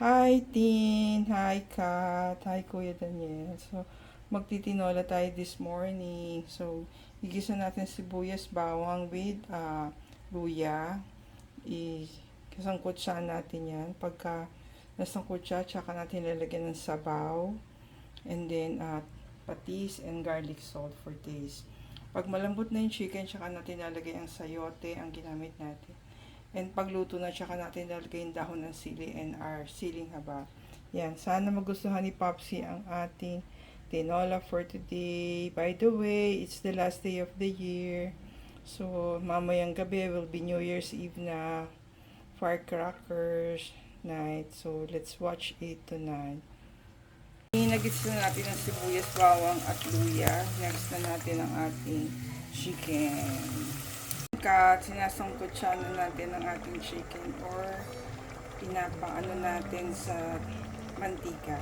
Hi, Tin. Hi, Kat. Hi, Kuya Daniel. So, magtitinola tayo this morning. So, igisa natin sibuyas, bawang with luya. Kasangkot siya natin yan. Pagka nasangkot siya, tsaka natin lalagyan ng sabaw. And then, patis and garlic salt for taste. Pag malambot na yung chicken, tsaka natin lalagay ang sayote, ang ginamit natin. And pagluto na, tsaka natin lalagay yung dahon ng sili and our siling haba. Yan, sana magustuhan ni Popsi ang ating tinola for today. By the way, it's the last day of the year. So, mamayang gabi will be New Year's Eve na firecrackers night. So, let's watch it tonight. Inagis na natin ang sibuyas, bawang at luya. Next na natin ang ating chicken. Sinasangkot siya natin ang ating chicken or pinapaano natin sa mantika.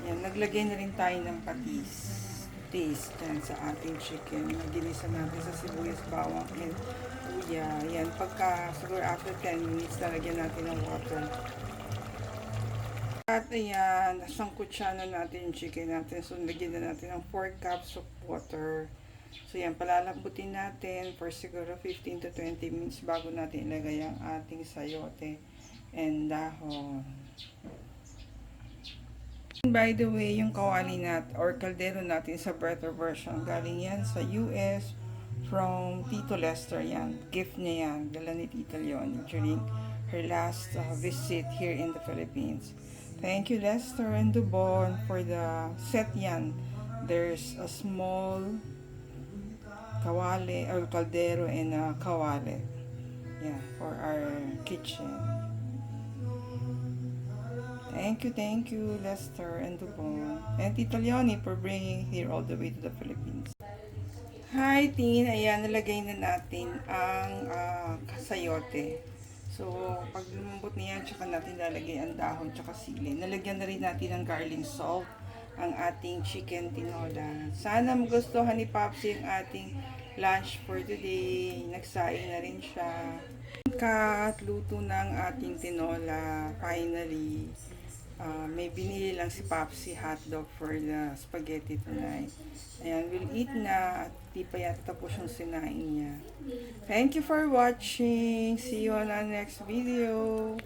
Yan, naglagay na rin tayo ng patis. Taste dyan sa ating chicken. Naginisa natin sa sibuyas, bawang, and luya. Yan, pagka siguro after 10 minutes, talagyan natin ng water. At ayan, nasangkot siya na natin yung chicken natin. So, lagyan na natin ng 4 cups of water. So, yan, palalambutin natin for siguro 15 to 20 minutes bago natin ilagay ang ating sayote and dahon. By the way, yung kawali nat or kaldero natin sa better version, galing yan sa US from Tito Lester yan. Gift niya yan, dala ni Tita Leonie during her last visit here in the Philippines. Thank you, Lester and Dubon, for the set yan. There's a small kawali or kaldero and kawali. Yeah, for our kitchen. Thank you, Lester and Dubon. And Tita Leonie for bringing here all the way to the Philippines. Hi, Tin. Ayan, nalagay na natin ang sayote. So, pag lumambot na yan, tsaka natin lalagay ang dahon, tsaka sili. Nalagyan na rin natin ng garlic salt ang ating chicken tinola. Sana magustuhan ni Popsi ang ating lunch for today. Nagsaing na rin siya. Kat, luto na ang ating tinola. Finally, may binili lang si Popsi hotdog for the spaghetti tonight. Ayan, we'll eat na at di pa yata tapos yung sinain niya. Thank you for watching. See you on our next video.